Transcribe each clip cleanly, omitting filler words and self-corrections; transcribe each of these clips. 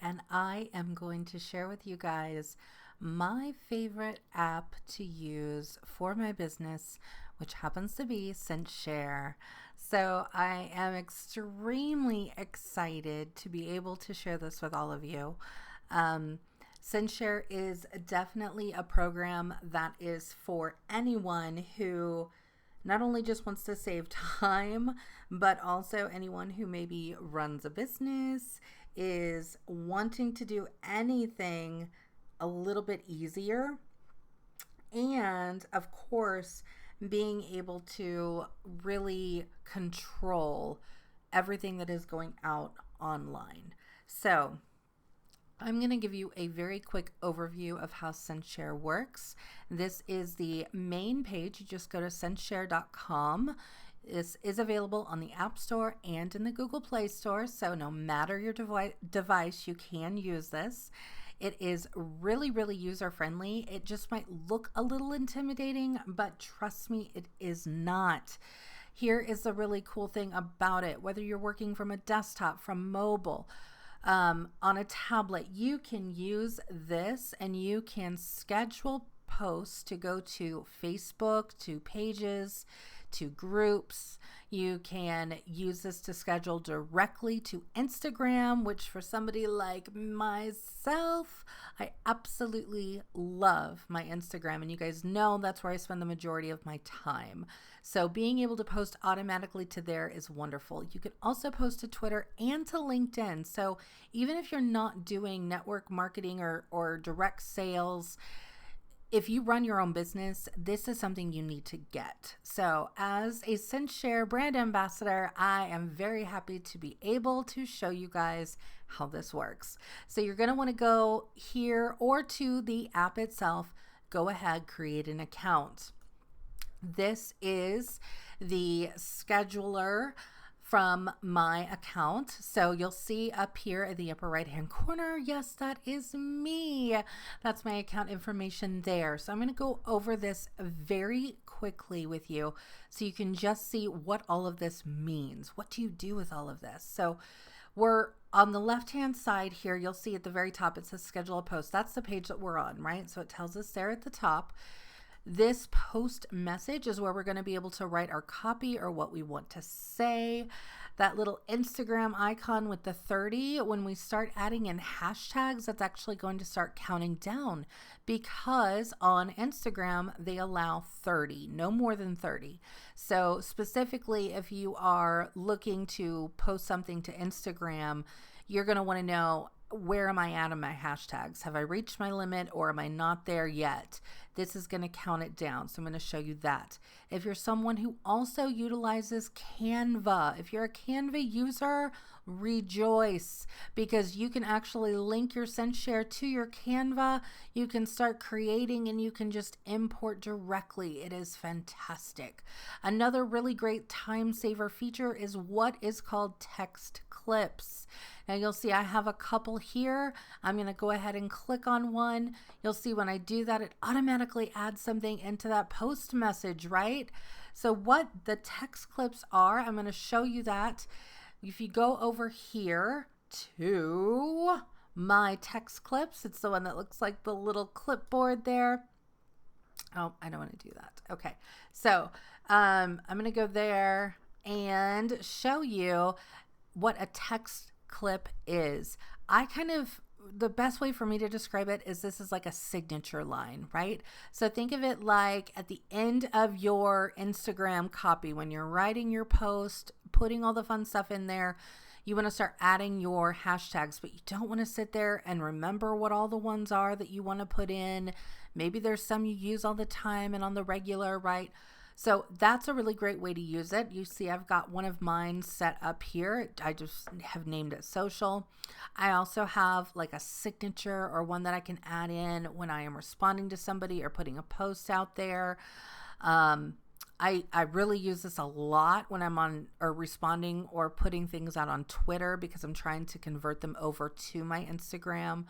And I am going to share with you guys my favorite app to use for my business, which happens to be CinchShare. So I am extremely excited to be able to share this with all of you. CinchShare is definitely a program that is for anyone who not only just wants to save time, but also anyone who maybe runs a business, is wanting to do anything a little bit easier, and of course, being able to really control everything that is going out online. So I'm going to give you a very quick overview of how CinchShare works. This is the main page. You just go to CinchShare.com. This is available on the App Store and in the Google Play Store, so no matter your device, you can use this. It is really, really user-friendly. It just might look a little intimidating, but trust me, it is not. Here is the really cool thing about it. Whether you're working from a desktop, from mobile, on a tablet, you can use this and you can schedule posts to go to Facebook, to pages, to groups. You can use this to schedule directly to Instagram, which for somebody like myself, I absolutely love my Instagram. And you guys know that's where I spend the majority of my time. So being able to post automatically to there is wonderful. You can also post to Twitter and to LinkedIn. So even if you're not doing network marketing or direct sales, if you run your own business, this is something you need to get. So as a CinchShare brand ambassador, I am very happy to be able to show you guys how this works. So you're going to want to go here or to the app itself. Go ahead, create an account. This is the scheduler from my account. So you'll see up here in the upper right hand corner, yes, that is me. That's my account information there. So I'm going to go over this very quickly with you so you can just see what all of this means. What do you do with all of this? So we're on the left hand side here. You'll see at the very top it says schedule a post. That's the page that we're on, right? So it tells us there at the top. This post message is where we're going to be able to write our copy or what we want to say. That little Instagram icon with the 30, when we start adding in hashtags, that's actually going to start counting down, because on Instagram, they allow 30, no more than 30. So specifically, if you are looking to post something to Instagram, you're going to want to know, where am I at on my hashtags? Have I reached my limit or am I not there yet? This is going to count it down. So I'm going to show you that. If you're someone who also utilizes Canva, if you're a Canva user, rejoice, because you can actually link your CinchShare to your Canva. You can start creating and you can just import directly. It is fantastic. Another really great time saver feature is what is called text clips. Now you'll see I have a couple here. I'm going to go ahead and click on one. You'll see when I do that, it automatically adds something into that post message, right? So what the text clips are, I'm going to show you that. If you go over here to my text clips, it's the one that looks like the little clipboard there. Oh, I don't want to do that. Okay. So I'm going to go there and show you what a text clip is. The best way for me to describe it is this is like a signature line, right? So think of it like at the end of your Instagram copy, when you're writing your post, putting all the fun stuff in there, you want to start adding your hashtags, but you don't want to sit there and remember what all the ones are that you want to put in. Maybe there's some you use all the time and on the regular, right? So that's a really great way to use it. You see, I've got one of mine set up here. I just have named it social. I also have like a signature or one that I can add in when I am responding to somebody or putting a post out there. I really use this a lot when I'm on or responding or putting things out on Twitter, because I'm trying to convert them over to my Instagram.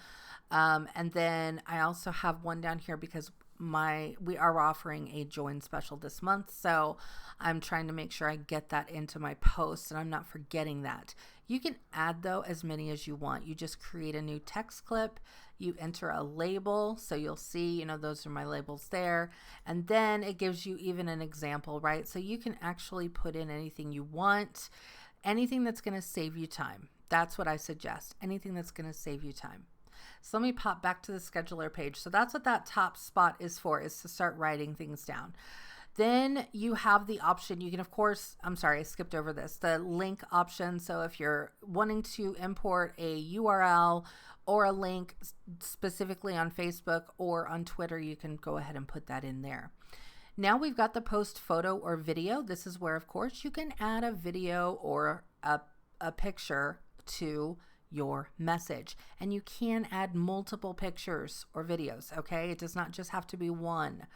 And then I also have one down here because we are offering a join special this month, so I'm trying to make sure I get that into my posts and I'm not forgetting that. You can add though as many as you want. You just create a new text clip, you enter a label, so you'll see, you know, those are my labels there, and then it gives you even an example, right? So you can actually put in anything you want, anything that's going to save you time. That's what I suggest, anything that's going to save you time. So let me pop back to the scheduler page. So that's what that top spot is for, is to start writing things down. Then you have the option, you can of course, I'm sorry, I skipped over this, the link option. So if you're wanting to import a URL or a link specifically on Facebook or on Twitter, you can go ahead and put that in there. Now we've got the post photo or video. This is where of course you can add a video or a picture to your message, and you can add multiple pictures or videos. Okay, it does not just have to be one.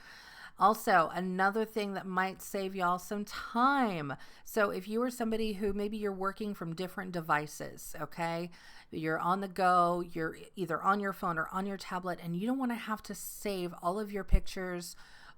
Also, another thing that might save y'all some time. So if you are somebody who maybe you're working from different devices, okay, you're on the go, you're either on your phone or on your tablet, and you don't want to have to save all of your pictures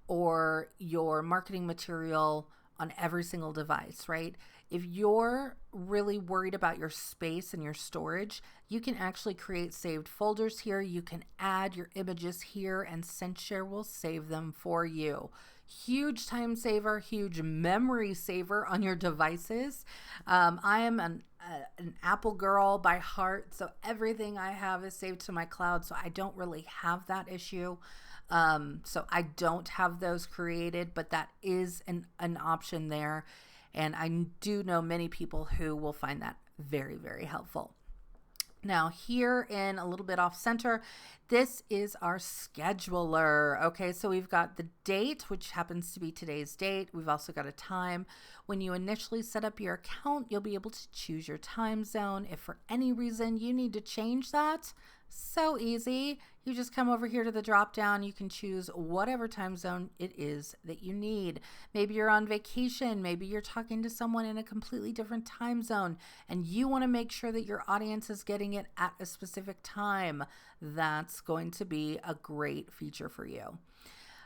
or your marketing material on every single device, right? If you're really worried about your space and your storage, you can actually create saved folders here. You can add your images here, and CinchShare will save them for you. Huge time saver, huge memory saver on your devices. I am an Apple girl by heart, so everything I have is saved to my cloud, so I don't really have that issue. So I don't have those created, but that is an option there. And I do know many people who will find that very, very helpful. Now here in a little bit off center, this is our scheduler. Okay, so we've got the date, which happens to be today's date. We've also got a time. When you initially set up your account, you'll be able to choose your time zone. If for any reason you need to change that, so easy. You just come over here to the drop down. You can choose whatever time zone it is that you need. Maybe you're on vacation. Maybe you're talking to someone in a completely different time zone and you want to make sure that your audience is getting it at a specific time. That's going to be a great feature for you.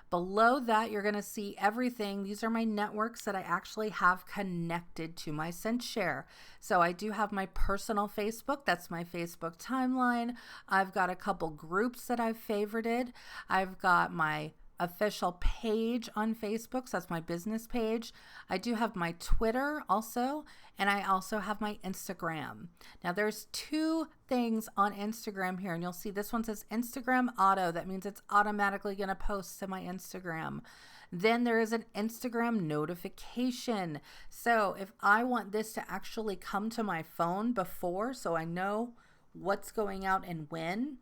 Below that, you're going to see everything. These are my networks that I actually have connected to my CinchShare. So I do have my personal Facebook. That's my Facebook timeline. I've got a couple groups that I've favorited. I've got my official page on Facebook. So that's my business page. I do have my Twitter also, and I also have my Instagram. Now there's two things on Instagram here, and you'll see this one says Instagram Auto. That means it's automatically going to post to my Instagram. Then there is an Instagram notification. So if I want this to actually come to my phone before, so I know what's going out and when,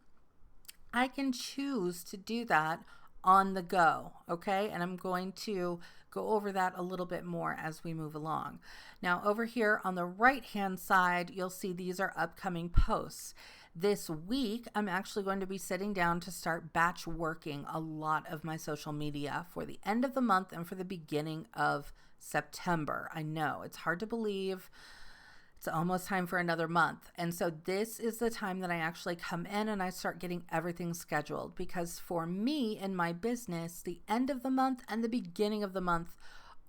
I can choose to do that on the go. Okay, and I'm going to go over that a little bit more as we move along. Now over here on the right hand side, you'll see these are upcoming posts. This week, I'm actually going to be sitting down to start batch working a lot of my social media for the end of the month and for the beginning of September. I know it's hard to believe. It's almost time for another month. And so this is the time that I actually come in and I start getting everything scheduled, because for me in my business, the end of the month and the beginning of the month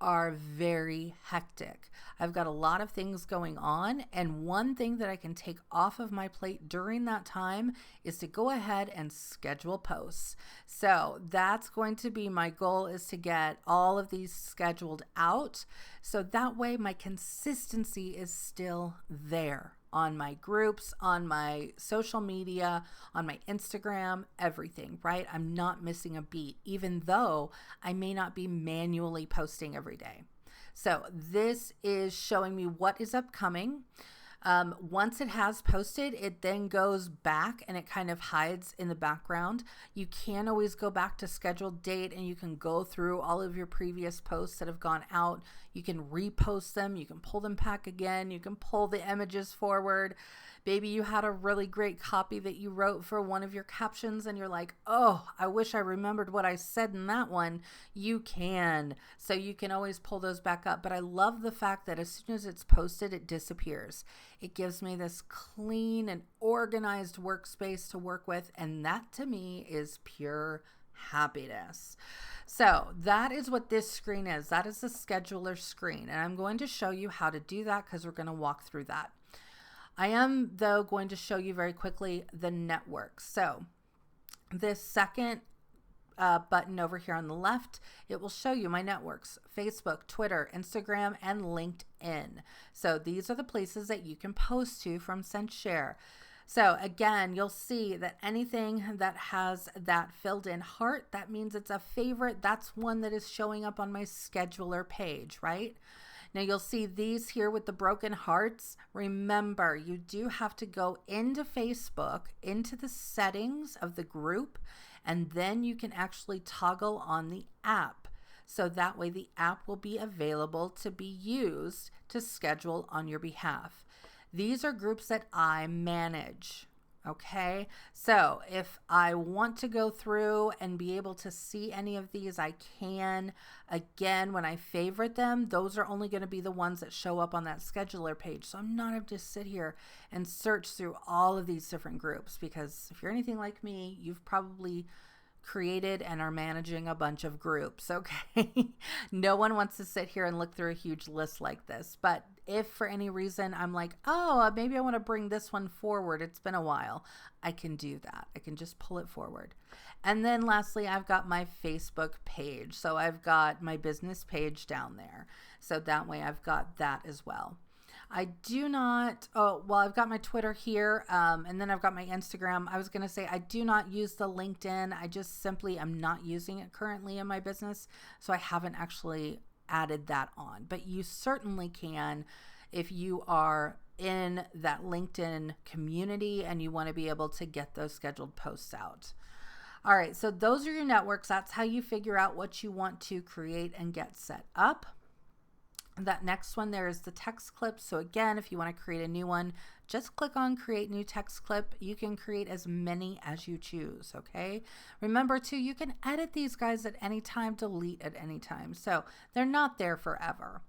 are very hectic. I've got a lot of things going on, and one thing that I can take off of my plate during that time is to go ahead and schedule posts. So that's going to be my goal, is to get all of these scheduled out, so that way my consistency is still there on my groups, on my social media, on my Instagram, everything, right? I'm not missing a beat, even though I may not be manually posting every day. So this is showing me what is upcoming. Once it has posted, it then goes back and it kind of hides in the background. You can always go back to scheduled date and you can go through all of your previous posts that have gone out. You can repost them. You can pull them back again. You can pull the images forward. Maybe you had a really great copy that you wrote for one of your captions and you're like, oh, I wish I remembered what I said in that one. You can. So you can always pull those back up. But I love the fact that as soon as it's posted, it disappears. It gives me this clean and organized workspace to work with. And that to me is pure happiness. So that is what this screen is. That is the scheduler screen. And I'm going to show you how to do that because we're going to walk through that. I am, though, going to show you very quickly the network. So this second button over here on the left, it will show you my networks: Facebook, Twitter, Instagram, and LinkedIn. So these are the places that you can post to from CinchShare. So again, you'll see that anything that has that filled in heart, that means it's a favorite. That's one that is showing up on my scheduler page, right? Now you'll see these here with the broken hearts. Remember, you do have to go into Facebook, into the settings of the group, and then you can actually toggle on the app. So that way the app will be available to be used to schedule on your behalf. These are groups that I manage. Okay, so if I want to go through and be able to see any of these, I can. Again, when I favorite them, those are only going to be the ones that show up on that scheduler page. So I'm not going to sit here and search through all of these different groups, because if you're anything like me, you've probably created and are managing a bunch of groups. Okay. No one wants to sit here and look through a huge list like this. But if for any reason I'm like, oh, maybe I want to bring this one forward, it's been a while, I can do that. I can just pull it forward. And then lastly, I've got my Facebook page. So I've got my business page down there. So that way I've got that as well. I do not, I've got my Twitter here, and then I've got my Instagram. I was going to say I do not use the LinkedIn. I just simply am not using it currently in my business, so I haven't actually added that on. But you certainly can if you are in that LinkedIn community and you want to be able to get those scheduled posts out. All right, so those are your networks. That's how you figure out what you want to create and get set up. That next one there is the text clip. So again, if you want to create a new one, just click on create new text clip. You can create as many as you choose. Okay. Remember too, you can edit these guys at any time, delete at any time. So they're not there forever.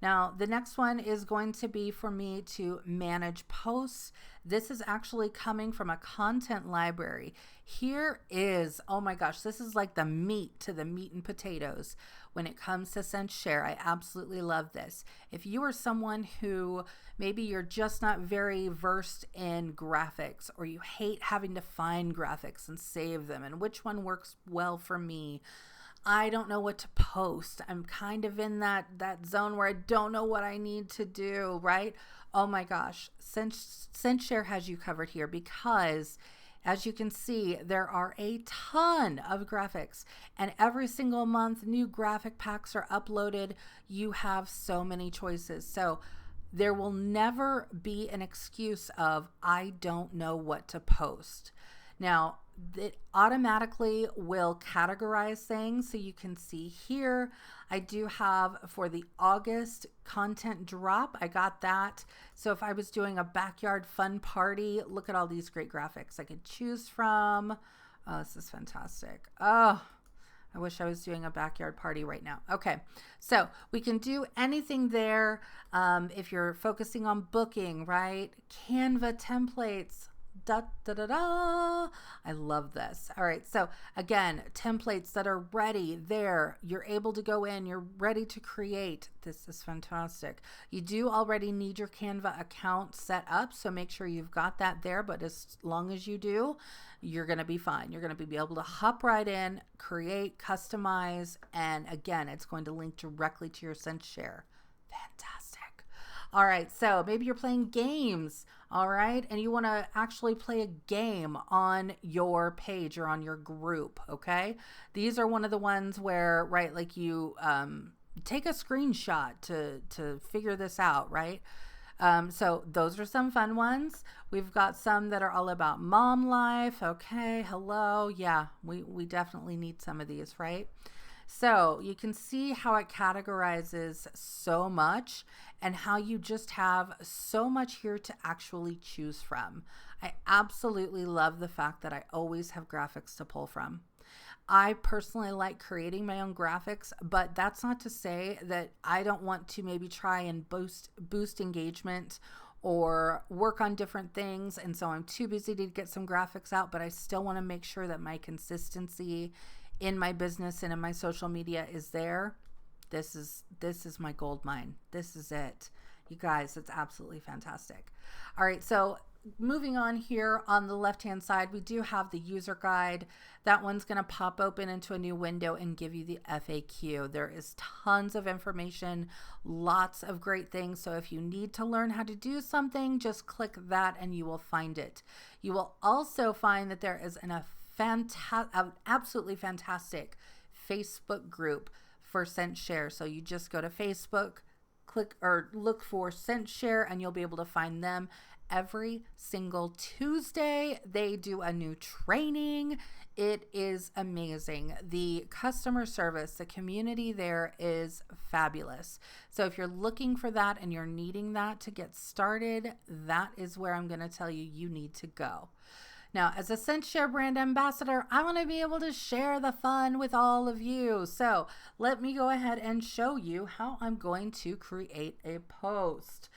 Now, the next one is going to be for me to manage posts. This is actually coming from a content library. Here is, oh my gosh, this is like the meat to the meat and potatoes when it comes to CinchShare. I absolutely love this. If you are someone who maybe you're just not very versed in graphics, or you hate having to find graphics and save them, and which one works well for me, I don't know what to post. I'm kind of in that zone where I don't know what I need to do, right? Oh my gosh, CinchShare has you covered here, because as you can see, there are a ton of graphics, and every single month new graphic packs are uploaded. You have so many choices. So there will never be an excuse of, I don't know what to post. Now, it automatically will categorize things. So you can see here, I do have for the August content drop, I got that. So if I was doing a backyard fun party, look at all these great graphics I could choose from. Oh, this is fantastic. Oh, I wish I was doing a backyard party right now. Okay, so we can do anything there. If you're focusing on booking, right? Canva templates. Da, da, da, da. I love this. All right. So again, templates that are ready there. You're able to go in, you're ready to create. This is fantastic. You do already need your Canva account set up. So make sure you've got that there. But as long as you do, you're going to be fine. You're going to be able to hop right in, create, customize. And again, it's going to link directly to your CinchShare. Fantastic. All right. So maybe you're playing games. All right. And you want to actually play a game on your page or on your group. Okay. These are one of the ones where, right, like you take a screenshot to figure this out, right? So those are some fun ones. We've got some that are all about mom life. Okay. Hello. Yeah, we definitely need some of these, right? So you can see how it categorizes so much and how you just have so much here to actually choose from. I absolutely love the fact that I always have graphics to pull from. I personally like creating my own graphics, but that's not to say that I don't want to maybe try and boost engagement or work on different things. And so I'm too busy to get some graphics out, but I still want to make sure that my consistency in my business and in my social media is there. This is my gold mine. This is it. You guys, it's absolutely fantastic. All right, so moving on here on the left-hand side, we do have the user guide. That one's going to pop open into a new window and give you the FAQ. There is tons of information, lots of great things. So if you need to learn how to do something, just click that and you will find it. You will also find that there is an absolutely fantastic Facebook group for CinchShare. So you just go to Facebook, click or look for CinchShare, and you'll be able to find them. Every single Tuesday, they do a new training. It is amazing. The customer service, the community there is fabulous. So if you're looking for that and you're needing that to get started, that is where I'm going to tell you you need to go. Now, as a CinchShare brand ambassador, I want to be able to share the fun with all of you. So let me go ahead and show you how I'm going to create a post.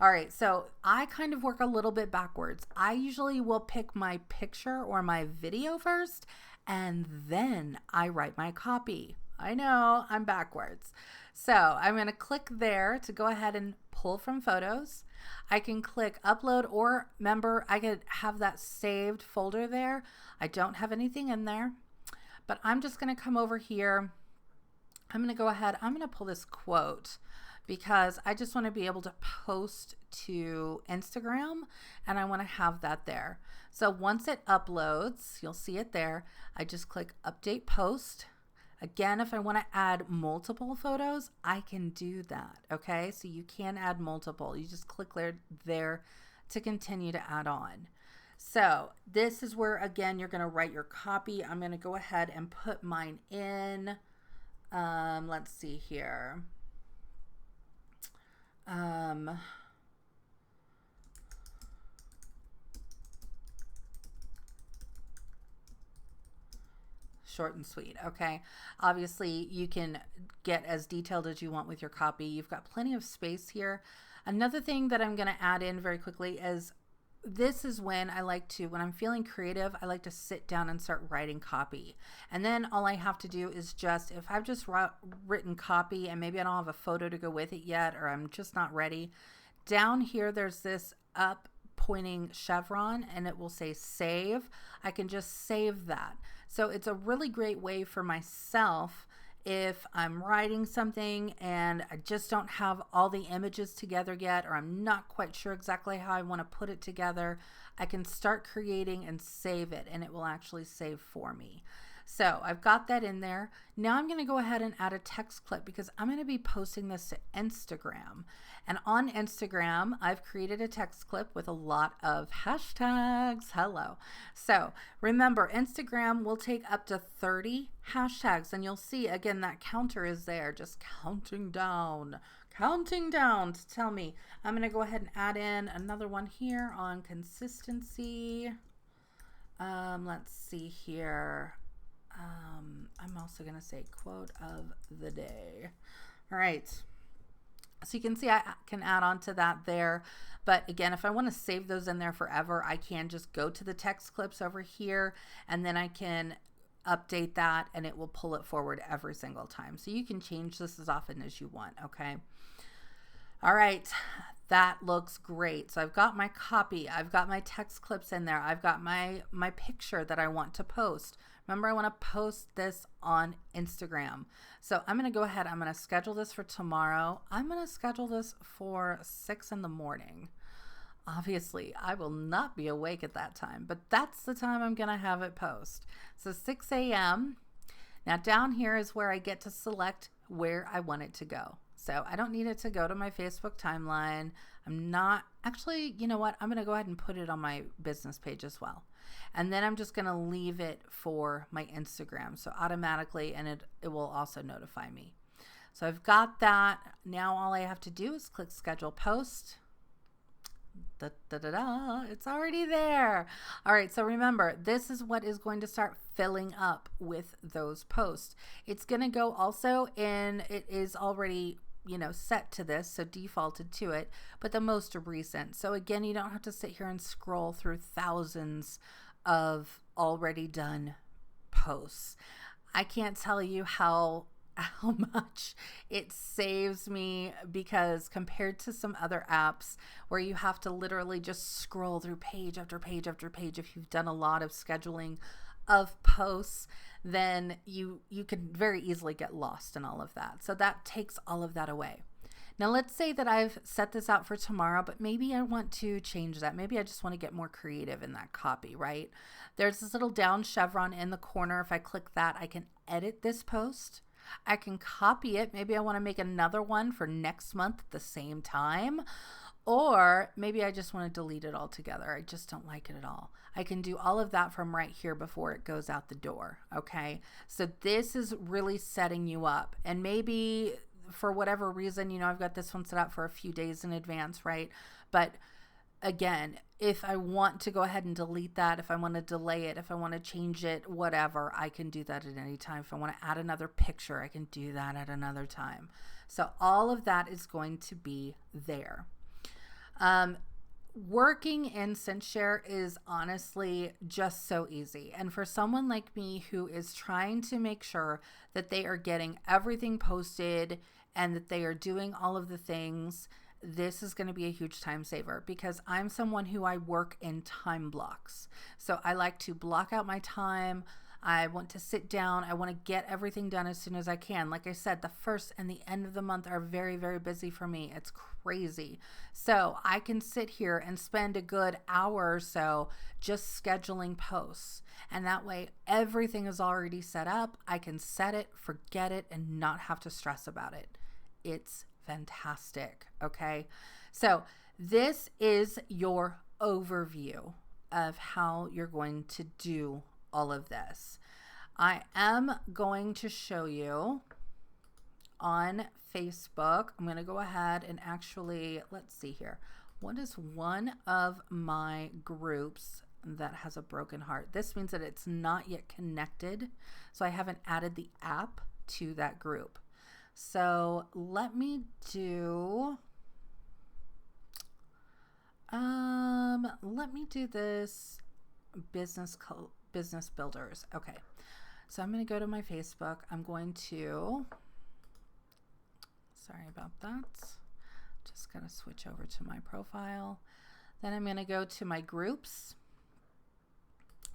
All right, so I kind of work a little bit backwards. I usually will pick my picture or my video first, and then I write my copy. I know, I'm backwards. So I'm going to click there to go ahead and pull from photos. I can click upload, or remember, I could have that saved folder there. I don't have anything in there, but I'm just going to come over here. I'm going to go ahead. I'm going to pull this quote because I just want to be able to post to Instagram, and I want to have that there. So once it uploads, you'll see it there. I just click update post. Again, if I want to add multiple photos, I can do that. Okay, so you can add multiple. You just click there to continue to add on. So this is where, again, you're going to write your copy. I'm going to go ahead and put mine in. Let's see here. Short and sweet. Okay. Obviously you can get as detailed as you want with your copy. You've got plenty of space here. Another thing that I'm going to add in very quickly is this is when I like to, when I'm feeling creative, I like to sit down and start writing copy. And then all I have to do is just, if I've just written copy and maybe I don't have a photo to go with it yet, or I'm just not ready, down here there's this up pointing chevron and it will say save. I can just save that. So it's a really great way for myself if I'm writing something and I just don't have all the images together yet, or I'm not quite sure exactly how I want to put it together, I can start creating and save it, and it will actually save for me. So I've got that in there. Now I'm going to go ahead and add a text clip because I'm going to be posting this to Instagram. And on Instagram, I've created a text clip with a lot of hashtags. Hello. So remember, Instagram will take up to 30 hashtags, and you'll see again that counter is there, just counting down to tell me. I'm going to go ahead and add in another one here on consistency. Let's see here. I'm also going to say quote of the day. All right. So you can see I can add on to that there. But again, if I want to save those in there forever, I can just go to the text clips over here, and then I can update that and it will pull it forward every single time. So you can change this as often as you want. Okay. All right. That looks great. So I've got my copy. I've got my text clips in there. I've got my picture that I want to post. Remember, I want to post this on Instagram. So I'm going to go ahead. I'm going to schedule this for tomorrow. I'm going to schedule this for 6 in the morning. Obviously, I will not be awake at that time, but that's the time I'm going to have it post. So 6 a.m. Now down here is where I get to select where I want it to go. So I don't need it to go to my Facebook timeline. I'm not actually, you know what? I'm going to go ahead and put it on my business page as well. And then I'm just going to leave it for my Instagram. So automatically, and it will also notify me. So I've got that. Now all I have to do is click schedule post. It's already there. All right. So remember, this is what is going to start filling up with those posts. It's going to go also in, it is already set to this, so defaulted to it, but the most recent. So again, you don't have to sit here and scroll through thousands of already done posts. I can't tell you how much it saves me, because compared to some other apps where you have to literally just scroll through page after page after page, if you've done a lot of scheduling of posts, then you can very easily get lost in all of that. So that takes all of that away. Now let's say that I've set this out for tomorrow, but maybe I want to change that. Maybe I just want to get more creative in that copy, right? There's this little down chevron in the corner. If I click that, I can edit this post. I can copy it. Maybe I want to make another one for next month at the same time. Or maybe I just want to delete it altogether. I just don't like it at all. I can do all of that from right here before it goes out the door. Okay. So this is really setting you up. And maybe for whatever reason, I've got this one set up for a few days in advance, right? But again, if I want to go ahead and delete that, if I want to delay it, if I want to change it, whatever, I can do that at any time. If I want to add another picture, I can do that at another time. So all of that is going to be there. Working in CinchShare is honestly just so easy. And for someone like me who is trying to make sure that they are getting everything posted and that they are doing all of the things, this is going to be a huge time saver, because I'm someone who I work in time blocks. So I like to block out my time. I want to sit down. I want to get everything done as soon as I can. Like I said, the first and the end of the month are very, very busy for me. It's crazy. So I can sit here and spend a good hour or so just scheduling posts. And that way everything is already set up. I can set it, forget it, and not have to stress about it. It's fantastic. Okay. So this is your overview of how you're going to do all of this. I am going to show you on Facebook. I'm going to go ahead and actually, let's see here. What is one of my groups that has a broken heart? This means that it's not yet connected. So I haven't added the app to that group. So let me do this business builders. Okay. So I'm going to go to my Facebook. I'm going to, sorry about that. Just got to switch over to my profile. Then I'm going to go to my groups,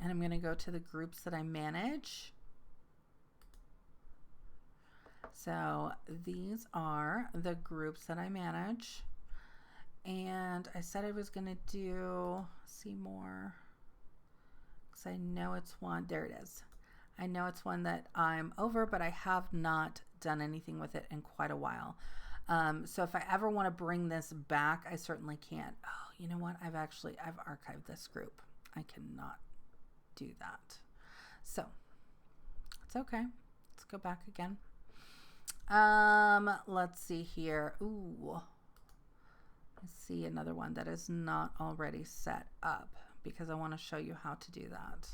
and I'm going to go to the groups that I manage. So these are the groups that I manage. And I said I was going to do, see more, because I know it's one, there it is. I know it's one that I'm over, but I have not done anything with it in quite a while. So if I ever want to bring this back, I certainly can. Oh, you know what? I've archived this group. I cannot do that. So it's okay. Let's go back again. Let's see here. Ooh, let's see another one that is not already set up, because I want to show you how to do that.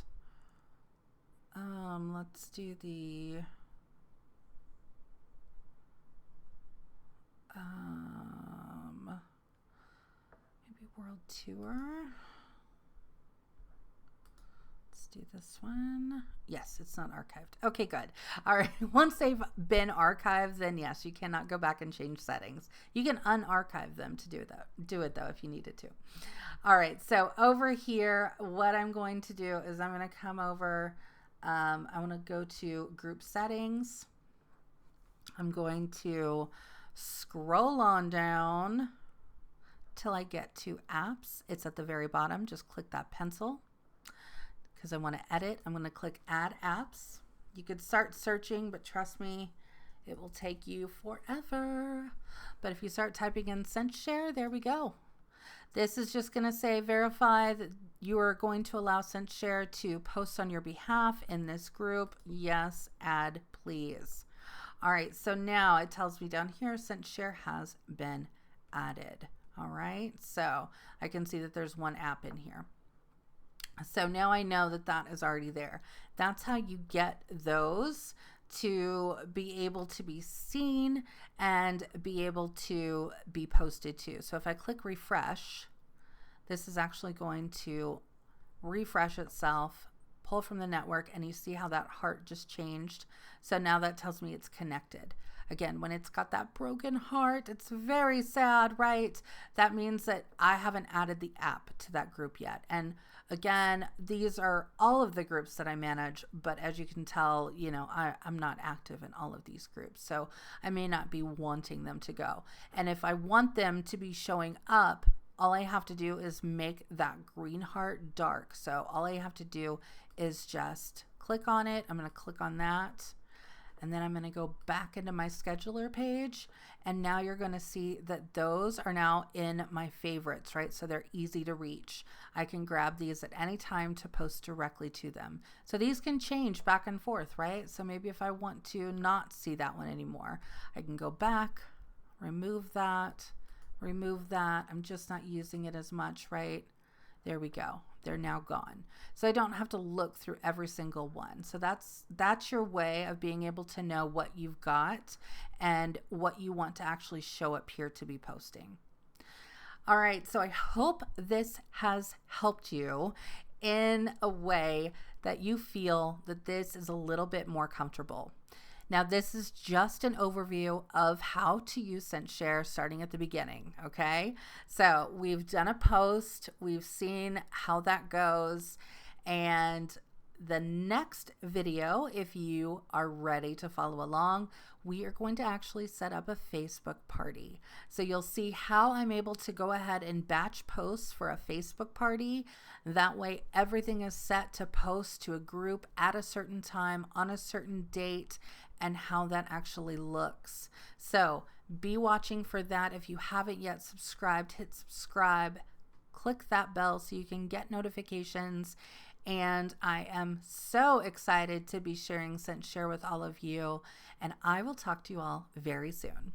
Let's do the maybe World Tour. Let's do this one. Yes, it's not archived. Okay, good. All right. Once they've been archived, then yes, you cannot go back and change settings. You can unarchive them to do that. Do it though if you needed to. All right. So over here, what I'm going to do is I'm going to come over. I want to go to group settings. I'm going to scroll on down till I get to apps. It's at the very bottom. Just click that pencil. Because I want to edit, I'm going to click add apps. You could start searching, but trust me, it will take you forever. But if you start typing in CinchShare, there we go. This is just going to say verify that you are going to allow CinchShare to post on your behalf in this group. Yes, add please. All right, so now it tells me down here CinchShare has been added. All right, so I can see that there's one app in here. So now I know that that is already there. That's how you get those to be able to be seen and be able to be posted to. So if I click refresh, this is actually going to refresh itself, pull from the network, and you see how that heart just changed. So now that tells me it's connected. Again, when it's got that broken heart, it's very sad, right? That means that I haven't added the app to that group yet. And again, these are all of the groups that I manage, but as you can tell, you know, I'm not active in all of these groups. So I may not be wanting them to go. And if I want them to be showing up, all I have to do is make that green heart dark. So all I have to do is just click on it. I'm going to click on that. And then I'm going to go back into my scheduler page. And now you're going to see that those are now in my favorites, right? So they're easy to reach. I can grab these at any time to post directly to them. So these can change back and forth, right? So maybe if I want to not see that one anymore, I can go back, remove that. I'm just not using it as much, right? There we go. They're now gone. So I don't have to look through every single one. So that's your way of being able to know what you've got and what you want to actually show up here to be posting. All right, so I hope this has helped you in a way that you feel that this is a little bit more comfortable. Now, this is just an overview of how to use CinchShare starting at the beginning, okay? So we've done a post, we've seen how that goes, and the next video, if you are ready to follow along, we are going to actually set up a Facebook party. So you'll see how I'm able to go ahead and batch posts for a Facebook party. That way everything is set to post to a group at a certain time on a certain date, and how that actually looks. So be watching for that. If you haven't yet subscribed, hit subscribe, click that bell so you can get notifications. And I am so excited to be sharing CinchShare with all of you, and I will talk to you all very soon.